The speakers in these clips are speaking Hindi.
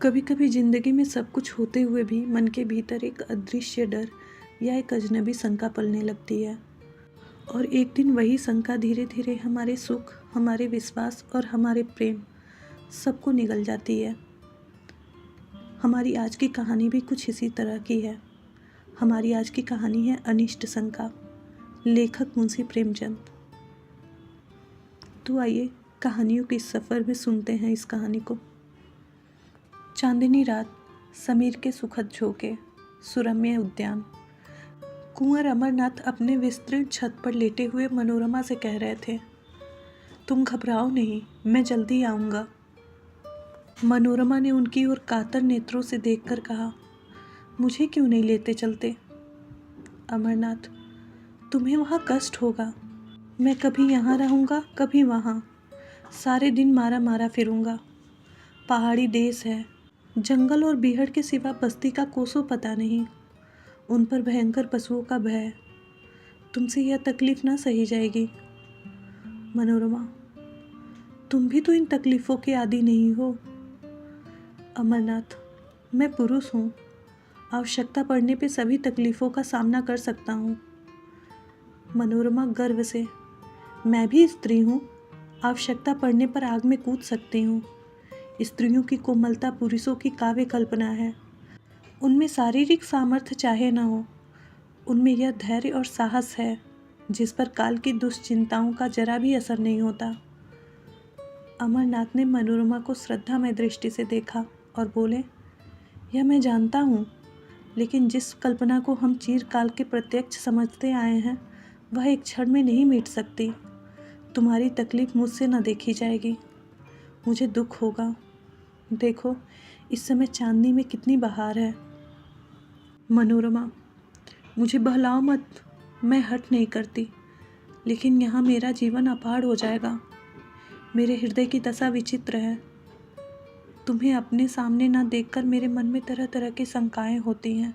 कभी कभी जिंदगी में सब कुछ होते हुए भी मन के भीतर एक अदृश्य डर या एक अजनबी शंका पलने लगती है। और एक दिन वही शंका धीरे धीरे हमारे सुख, हमारे विश्वास और हमारे प्रेम सबको निगल जाती है। हमारी आज की कहानी भी कुछ इसी तरह की है। हमारी आज की कहानी है अनिष्ट शंका, लेखक मुंशी प्रेमचंद। तो आइए कहानियों के इस सफ़र में सुनते हैं इस कहानी को। चांदनी रात, समीर के सुखद झोंके, सुरम्य उद्यान। कुंवर अमरनाथ अपने विस्तृत छत पर लेटे हुए मनोरमा से कह रहे थे, तुम घबराओ नहीं, मैं जल्दी आऊँगा। मनोरमा ने उनकी ओर कातर नेत्रों से देखकर कहा, मुझे क्यों नहीं लेते चलते? अमरनाथ, तुम्हें वहाँ कष्ट होगा। मैं कभी यहाँ रहूँगा, कभी वहाँ। सारे दिन मारा मारा फिरूँगा। पहाड़ी देश है, जंगल और बीहड़ के सिवा बस्ती का कोसों पता नहीं। उन पर भयंकर पशुओं का भय। तुमसे यह तकलीफ ना सही जाएगी। मनोरमा, तुम भी तो इन तकलीफ़ों के आदी नहीं हो। अमरनाथ, मैं पुरुष हूँ, आवश्यकता पड़ने पे सभी तकलीफ़ों का सामना कर सकता हूँ। मनोरमा गर्व से, मैं भी स्त्री हूँ, आवश्यकता पड़ने पर आग में कूद सकती हूँ। स्त्रियों की कोमलता पुरुषों की काव्य कल्पना है। उनमें शारीरिक सामर्थ्य चाहे न हो, उनमें यह धैर्य और साहस है जिस पर काल की दुश्चिंताओं का जरा भी असर नहीं होता। अमरनाथ ने मनोरमा को श्रद्धामय दृष्टि से देखा और बोले, यह मैं जानता हूँ, लेकिन जिस कल्पना को हम चिरकाल के प्रत्यक्ष समझते आए हैं वह एक क्षण में नहीं मिट सकती। तुम्हारी तकलीफ मुझसे न देखी जाएगी, मुझे दुख होगा। देखो, इस समय चांदनी में कितनी बहार है। मनोरमा, मुझे बहलाओ मत, मैं हट नहीं करती, लेकिन यहाँ मेरा जीवन अपार हो जाएगा। मेरे हृदय की दशा विचित्र है। तुम्हें अपने सामने ना देखकर मेरे मन में तरह तरह की शंकाएं होती हैं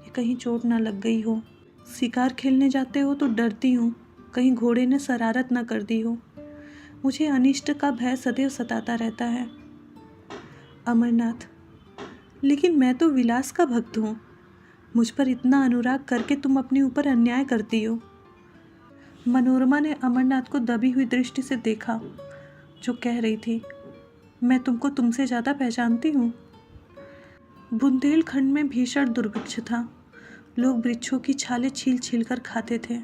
कि कहीं चोट ना लग गई हो। शिकार खेलने जाते हो तो डरती हूँ, कहीं घोड़े ने शरारत ना कर दी हो। मुझे अनिष्ट का भय सदैव सताता रहता है। अमरनाथ, लेकिन मैं तो विलास का भक्त हूँ। मुझ पर इतना अनुराग करके तुम अपने ऊपर अन्याय करती हो। मनोरमा ने अमरनाथ को दबी हुई दृष्टि से देखा, जो कह रही थी, मैं तुमको तुमसे ज़्यादा पहचानती हूँ। बुंदेलखंड में भीषण दुर्भिक्ष था। लोग वृक्षों की छालें छील छील कर खाते थे।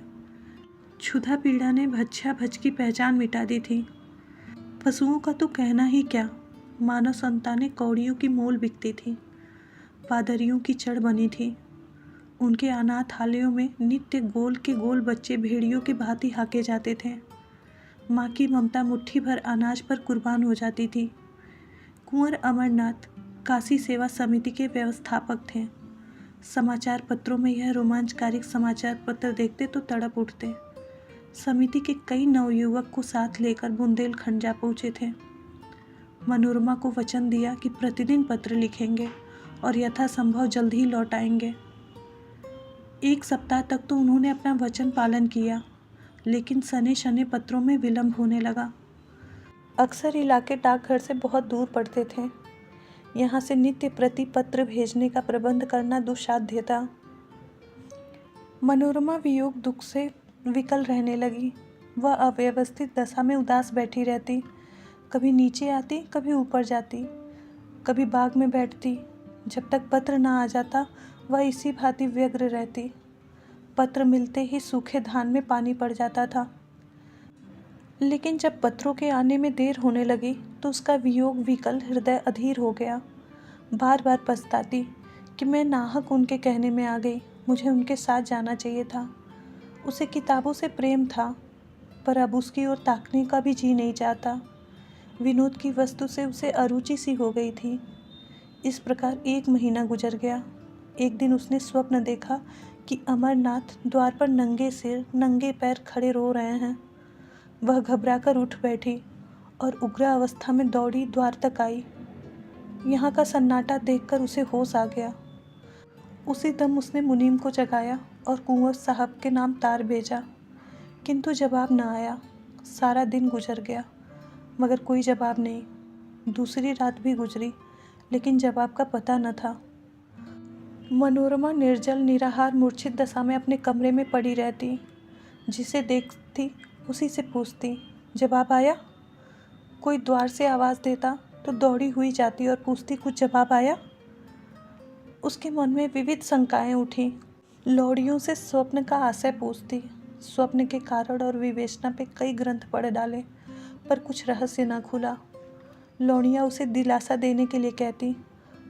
क्षुधा पीड़ा ने भज्या भज की पहचान मिटा दी थी। पशुओं का तो कहना ही क्या, मानव संतानें कौड़ियों की मोल बिकती थी, पादरियों की चढ़ बनी थी। उनके अनाथालयों में नित्य गोल के गोल बच्चे भेड़ियों की भांति हाके जाते थे। माँ की ममता मुट्ठी भर अनाज पर कुर्बान हो जाती थी। कुंवर अमरनाथ काशी सेवा समिति के व्यवस्थापक थे। समाचार पत्रों में यह रोमांचकारी समाचार पत्र देखते तो तड़प उठते। समिति के कई नवयुवक को साथ लेकर बुंदेलखंड जा पहुँचे थे। मनोरमा को वचन दिया कि प्रतिदिन पत्र लिखेंगे और यथासंभव जल्द ही लौट आएंगे। एक सप्ताह तक तो उन्होंने अपना वचन पालन किया, लेकिन सने शने पत्रों में विलंब होने लगा। अक्सर इलाके डाकघर से बहुत दूर पड़ते थे। यहाँ से नित्य प्रति पत्र भेजने का प्रबंध करना दुस्साध्य था। मनोरमा वियोग दुख से विकल रहने लगी। वह अव्यवस्थित दशा में उदास बैठी रहती, कभी नीचे आती, कभी ऊपर जाती, कभी बाग में बैठती। जब तक पत्र ना आ जाता वह इसी भांति व्यग्र रहती। पत्र मिलते ही सूखे धान में पानी पड़ जाता था। लेकिन जब पत्रों के आने में देर होने लगी तो उसका वियोग विकल हृदय अधीर हो गया। बार बार पछताती कि मैं नाहक उनके कहने में आ गई, मुझे उनके साथ जाना चाहिए था। उसे किताबों से प्रेम था, पर अब उसकी ओर ताकने का भी जी नहीं चाहता। विनोद की वस्तु से उसे अरुचि सी हो गई थी। इस प्रकार 1 महीना गुजर गया। एक दिन उसने स्वप्न देखा कि अमरनाथ द्वार पर नंगे सिर नंगे पैर खड़े रो रहे हैं। वह घबराकर उठ बैठी और उग्र अवस्था में दौड़ी द्वार तक आई। यहाँ का सन्नाटा देखकर उसे होश आ गया। उसी दम उसने मुनीम को जगाया और कुंवर साहब के नाम तार भेजा, किंतु जवाब न आया। सारा दिन गुजर गया मगर कोई जवाब नहीं। दूसरी रात भी गुजरी, लेकिन जवाब का पता न था। मनोरमा निर्जल निराहार मूर्छित दशा में अपने कमरे में पड़ी रहती। जिसे देखती उसी से पूछती, जवाब आया? कोई द्वार से आवाज़ देता तो दौड़ी हुई जाती और पूछती, कुछ जवाब आया? उसके मन में विविध शंकाएं उठी। लौड़ियों से स्वप्न का आशय पूछती। स्वप्न के कारण और विवेचना पे कई ग्रंथ पढ़ डाले, पर कुछ रहस्य न खुला। लौड़ियाँ उसे दिलासा देने के लिए कहती,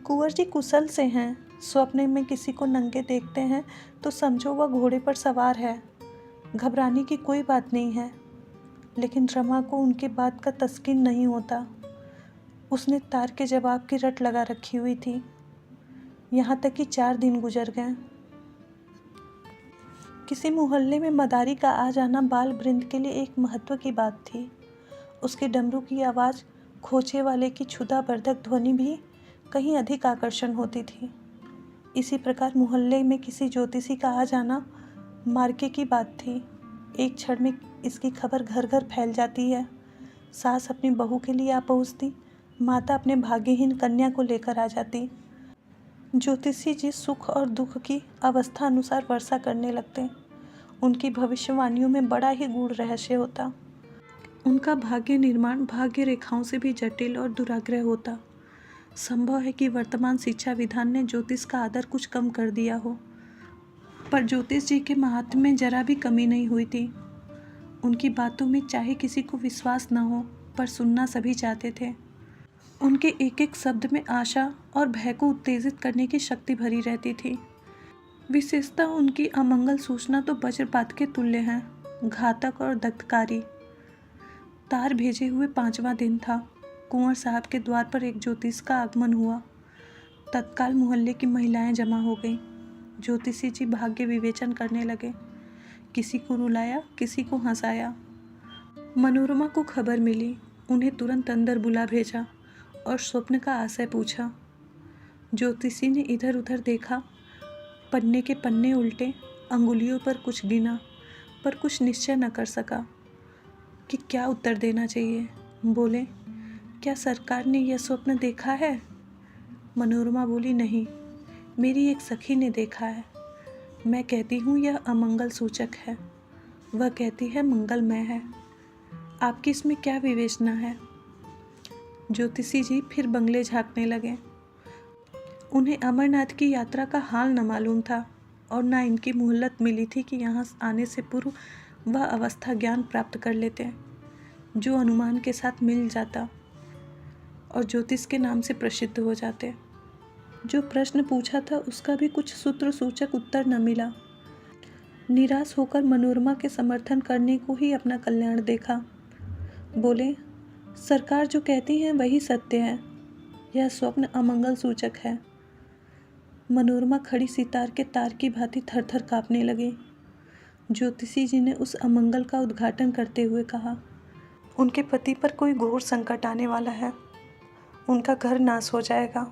कुंवर जी कुशल से हैं। स्वप्न में किसी को नंगे देखते हैं तो समझो वह घोड़े पर सवार है, घबराने की कोई बात नहीं है। लेकिन रमा को उनके बात का तस्कीन नहीं होता। उसने तार के जवाब की रट लगा रखी हुई थी। यहाँ तक कि 4 दिन गुजर गए। किसी मोहल्ले में मदारी का आ जाना बाल वृंद के लिए एक महत्व की बात थी। उसके डमरू की आवाज़, खोचे वाले की क्षुधावर्धक ध्वनि भी कहीं अधिक आकर्षण होती थी। इसी प्रकार मोहल्ले में किसी ज्योतिषी का आ जाना मार्के की बात थी। एक क्षण में इसकी खबर घर घर फैल जाती है। सास अपनी बहू के लिए आ पहुँचती, माता अपने भाग्यहीन कन्या को लेकर आ जाती। ज्योतिषी जी सुख और दुख की अवस्था अनुसार वर्षा करने लगते। उनकी भविष्यवाणियों में बड़ा ही गूढ़ रहस्य होता। उनका भाग्य निर्माण भाग्य रेखाओं से भी जटिल और दुराग्रह होता। संभव है कि वर्तमान शिक्षा विधान ने ज्योतिष का आदर कुछ कम कर दिया हो, पर ज्योतिष जी के महात्म्य में जरा भी कमी नहीं हुई थी। उनकी बातों में चाहे किसी को विश्वास न हो, पर सुनना सभी चाहते थे। उनके एक एक शब्द में आशा और भय को उत्तेजित करने की शक्ति भरी रहती थी। विशेषतः उनकी अमंगल सूचना तो वज्रपात के तुल्य है, घातक और दग्धकारी। तार भेजे हुए 5वां दिन था। कुंवर साहब के द्वार पर एक ज्योतिष का आगमन हुआ। तत्काल मोहल्ले की महिलाएं जमा हो गईं। ज्योतिषी जी भाग्य विवेचन करने लगे। किसी को रुलाया, किसी को हंसाया। मनोरमा को खबर मिली। उन्हें तुरंत अंदर बुला भेजा और स्वप्न का आशय पूछा। ज्योतिषी ने इधर उधर देखा, पन्ने के पन्ने उल्टे, अंगुलियों पर कुछ गिना, पर कुछ निश्चय न कर सका कि क्या उत्तर देना चाहिए। बोले, क्या सरकार ने यह स्वप्न देखा है? मनोरमा बोली, नहीं, मेरी एक सखी ने देखा है। मैं कहती हूँ यह अमंगल सूचक है, वह कहती है मंगलमय है। आपकी इसमें क्या विवेचना है? ज्योतिषी जी फिर बंगले झांकने लगे। उन्हें अमरनाथ की यात्रा का हाल न मालूम था और न इनकी मोहलत मिली थी कि यहाँ आने से पूर्व वह अवस्था ज्ञान प्राप्त कर लेते, जो अनुमान के साथ मिल जाता और ज्योतिष के नाम से प्रसिद्ध हो जाते। जो प्रश्न पूछा था उसका भी कुछ सूत्र सूचक उत्तर न मिला। निराश होकर मनोरमा के समर्थन करने को ही अपना कल्याण देखा। बोले, सरकार जो कहती है वही सत्य है, यह स्वप्न अमंगल सूचक है। मनोरमा खड़ी सितार के तार की भांति थर-थर कांपने लगी। ज्योतिषी जी ने उस अमंगल का उद्घाटन करते हुए कहा, उनके पति पर कोई घोर संकट आने वाला है। उनका घर नाश हो जाएगा,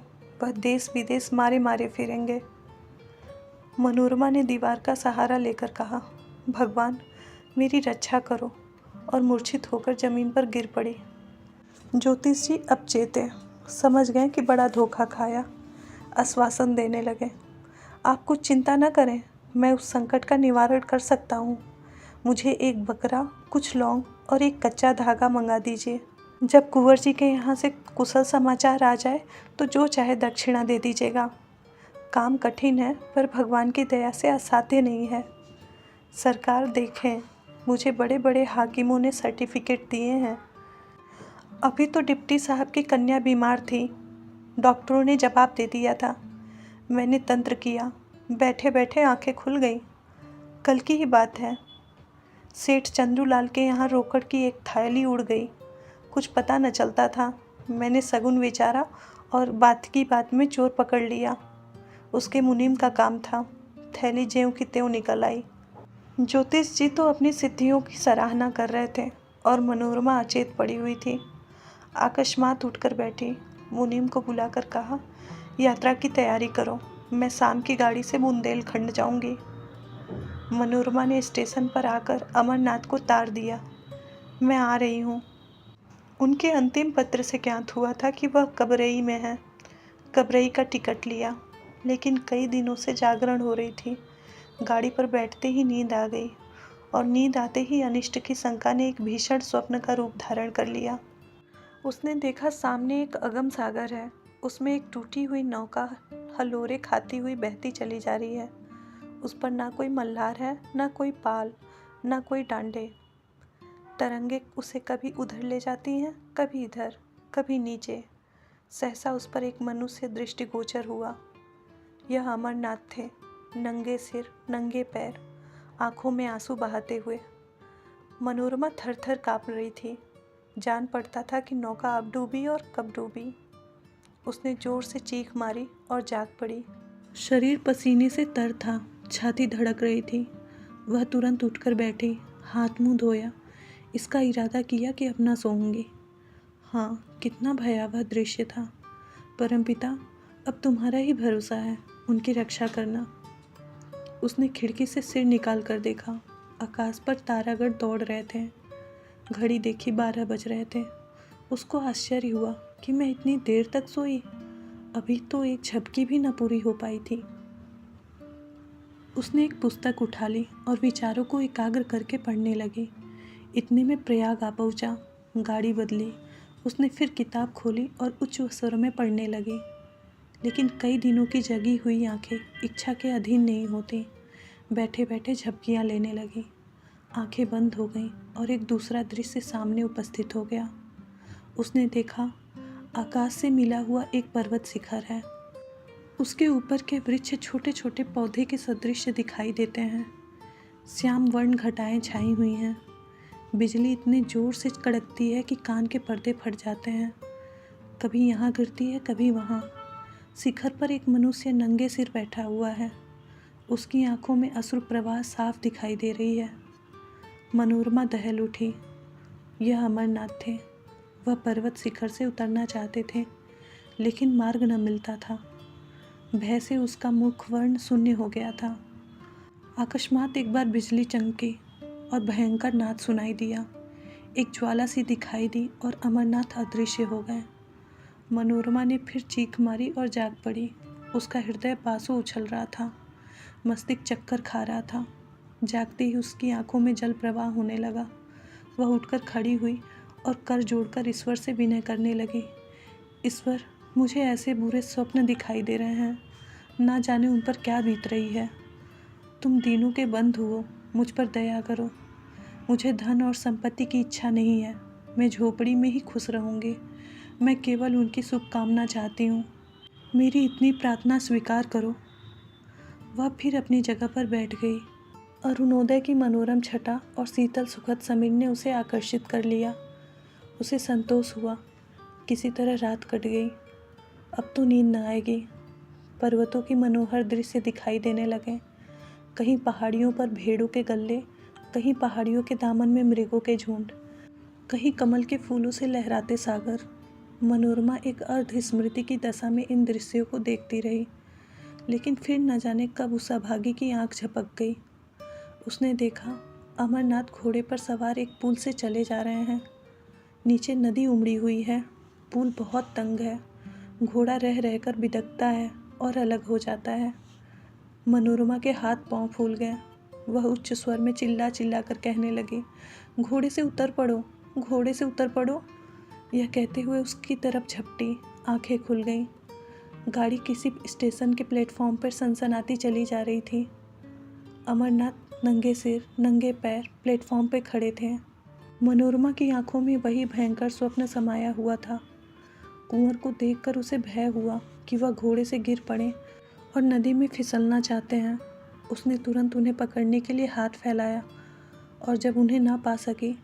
वह देश विदेश मारे मारे फिरेंगे। मनोरमा ने दीवार का सहारा लेकर कहा, भगवान मेरी रक्षा करो, और मूर्छित होकर जमीन पर गिर पड़ी। ज्योतिष जी अब चेते, समझ गए कि बड़ा धोखा खाया। आश्वासन देने लगे, आप कुछ चिंता न करें, मैं उस संकट का निवारण कर सकता हूँ। मुझे एक बकरा, कुछ लौंग और एक कच्चा धागा मंगा दीजिए। जब कुंवर जी के यहाँ से कुशल समाचार आ जाए तो जो चाहे दक्षिणा दे दीजिएगा। काम कठिन है, पर भगवान की दया से असाध्य नहीं है। सरकार देखें, मुझे बड़े बड़े हाकिमों ने सर्टिफिकेट दिए हैं। अभी तो डिप्टी साहब की कन्या बीमार थी, डॉक्टरों ने जवाब दे दिया था। मैंने तंत्र किया, बैठे बैठे आंखें खुल गई। कल की ही बात है, सेठ चंद्रूलाल के यहाँ रोकड़ की एक थैली उड़ गई। कुछ पता न चलता था। मैंने सगुन विचारा और बात की बात में चोर पकड़ लिया। उसके मुनीम का काम था। थैली ज्यों की त्यों निकल आई। ज्योतिष जी तो अपनी सिद्धियों की सराहना कर रहे थे और मनोरमा अचेत पड़ी हुई थी। अकस्मात उठकर बैठी, मुनीम को बुलाकर कहा, यात्रा की तैयारी करो, मैं शाम की गाड़ी से बुंदेलखंड जाऊंगी। मनोरमा ने स्टेशन पर आकर अमरनाथ को तार दिया, मैं आ रही हूँ। उनके अंतिम पत्र से ज्ञात हुआ था कि वह कबरई में है। कबरई का टिकट लिया, लेकिन कई दिनों से जागरण हो रही थी। गाड़ी पर बैठते ही नींद आ गई और नींद आते ही अनिष्ट की शंका ने एक भीषण स्वप्न का रूप धारण कर लिया। उसने देखा सामने एक अगम सागर है, उसमें एक टूटी हुई नौका हलोरे खाती हुई बहती चली जा रही है। उस पर ना कोई मल्हार है, ना कोई पाल, ना कोई डांडे। तरंगे उसे कभी उधर ले जाती हैं, कभी इधर, कभी नीचे। सहसा उस पर एक मनुष्य दृष्टिगोचर हुआ। यह अमरनाथ थे, नंगे सिर, नंगे पैर, आंखों में आंसू बहाते हुए। मनोरमा थर थर काँप रही थी। जान पड़ता था कि नौका अब डूबी और कब डूबी। उसने जोर से चीख मारी और जाग पड़ी। शरीर पसीने से तर था, छाती धड़क रही थी। वह तुरंत उठकर बैठी, हाथ मुंह धोया। इसका इरादा किया कि अब न सोऊंगी। हाँ, कितना भयावह दृश्य था। परमपिता, अब तुम्हारा ही भरोसा है, उनकी रक्षा करना। उसने खिड़की से सिर निकाल कर देखा। आकाश पर तारागण दौड़ रहे थे। घड़ी देखी 12 बज रहे थे। उसको आश्चर्य हुआ कि मैं इतनी देर तक सोई। अभी तो एक झपकी भी न पूरी हो पाई थी। उसने एक पुस्तक उठा ली और विचारों को एकाग्र करके पढ़ने लगी। इतने में प्रयाग आ पहुंचा। गाड़ी बदली। उसने फिर किताब खोली और उच्च स्वरों में पढ़ने लगी। लेकिन कई दिनों की जगी हुई आंखें इच्छा के अधीन नहीं होती। बैठे बैठे झपकियां लेने लगी। आंखें बंद हो गईं और एक दूसरा दृश्य सामने उपस्थित हो गया। उसने देखा, आकाश से मिला हुआ एक पर्वत शिखर है। उसके ऊपर के वृक्ष छोटे छोटे पौधे के सदृश दिखाई देते हैं। श्याम वर्ण घटाएं छाई हुई हैं। बिजली इतने जोर से कड़कती है कि कान के पर्दे फट जाते हैं। कभी यहाँ गिरती है, कभी वहाँ। शिखर पर एक मनुष्य नंगे सिर बैठा हुआ है। उसकी आंखों में अश्रु प्रवाह साफ दिखाई दे रही है। मनोरमा दहल उठी। यह अमरनाथ थे। वह पर्वत शिखर से उतरना चाहते थे, लेकिन मार्ग न मिलता था। भय से उसका मुख वर्ण शून्य हो गया था। अकस्मात एक बार बिजली चमकी और भयंकर नाद सुनाई दिया। एक ज्वाला सी दिखाई दी और अमरनाथ अदृश्य हो गए। मनोरमा ने फिर चीख मारी और जाग पड़ी। उसका हृदय पासों उछल रहा था। मस्तिष्क चक्कर खा रहा था। जागते ही उसकी आंखों में जल प्रवाह होने लगा। वह उठकर खड़ी हुई और कर जोड़कर ईश्वर से विनय करने लगी। ईश्वर, मुझे ऐसे बुरे स्वप्न दिखाई दे रहे हैं, ना जाने उन पर क्या बीत रही है। तुम दीनों के बंधु हो, मुझ पर दया करो। मुझे धन और संपत्ति की इच्छा नहीं है। मैं झोपड़ी में ही खुश रहूँगी। मैं केवल उनकी शुभकामना चाहती हूँ। मेरी इतनी प्रार्थना स्वीकार करो। वह फिर अपनी जगह पर बैठ गई। अरुणोदय की मनोरम छटा और शीतल सुखद समीर ने उसे आकर्षित कर लिया। उसे संतोष हुआ, किसी तरह रात कट गई। अब तो नींद न आएगी। पर्वतों की मनोहर दृश्य दिखाई देने लगे। कहीं पहाड़ियों पर भेड़ों के गल्ले, कहीं पहाड़ियों के दामन में मृगों के झुंड, कहीं कमल के फूलों से लहराते सागर। मनोरमा एक अर्ध स्मृति की दशा में इन दृश्यों को देखती रही, लेकिन फिर न जाने कब उस अभागी की आंख झपक गई। उसने देखा, अमरनाथ घोड़े पर सवार एक पुल से चले जा रहे हैं। नीचे नदी उमड़ी हुई है। पुल बहुत तंग है। घोड़ा रह रहकर बिदकता है और अलग हो जाता है। मनोरमा के हाथ पांव फूल गए। वह उच्च स्वर में चिल्ला चिल्ला कर कहने लगी, घोड़े से उतर पड़ो, घोड़े से उतर पड़ो। यह कहते हुए उसकी तरफ झपटी। आंखें खुल गईं। गाड़ी किसी स्टेशन के प्लेटफॉर्म पर सनसनाती चली जा रही थी। अमरनाथ नंगे सिर, नंगे पैर प्लेटफॉर्म पर खड़े थे। मनोरमा की आंखों में वही भयंकर स्वप्न समाया हुआ था। कुंवर को देखकर उसे भय हुआ कि वह घोड़े से गिर पड़े और नदी में फिसलना चाहते हैं। उसने तुरंत उन्हें पकड़ने के लिए हाथ फैलाया और जब उन्हें ना पा सकी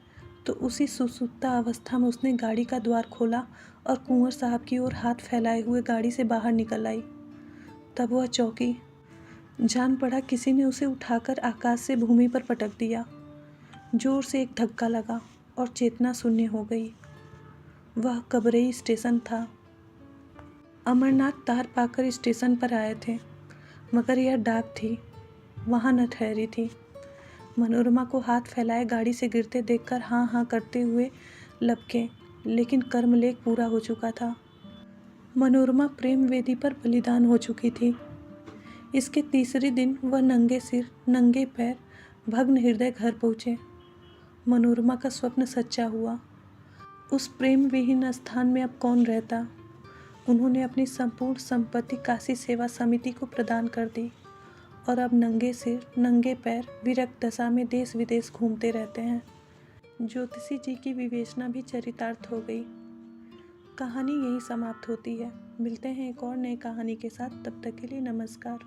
तो उसी सुसुप्ता अवस्था में उसने गाड़ी का द्वार खोला और कुंवर साहब की ओर हाथ फैलाए हुए गाड़ी से बाहर निकल आई। तब वह चौंकी। जान पड़ा किसी ने उसे उठाकर आकाश से भूमि पर पटक दिया। जोर से एक धक्का लगा और चेतना शून्य हो गई। वह कबरई स्टेशन था। अमरनाथ तार पाकर स्टेशन पर आए थे, मगर यह डाक थी, वहाँ न ठहरी थी। मनोरमा को हाथ फैलाए गाड़ी से गिरते देखकर हाँ हाँ करते हुए लपके, लेकिन कर्मलेख पूरा हो चुका था। मनोरमा प्रेम वेदी पर बलिदान हो चुकी थी। इसके तीसरे दिन वह नंगे सिर नंगे पैर भग्न हृदय घर पहुँचे। मनोरमा का स्वप्न सच्चा हुआ। उस प्रेम विहीन स्थान में अब कौन रहता। उन्होंने अपनी संपूर्ण संपत्ति काशी सेवा समिति को प्रदान कर दी और अब नंगे सिर नंगे पैर विरक्त दशा में देश विदेश घूमते रहते हैं। ज्योतिषी जी की विवेचना भी चरितार्थ हो गई। कहानी यहीं समाप्त होती है। मिलते हैं एक और नई कहानी के साथ। तब तक के लिए नमस्कार।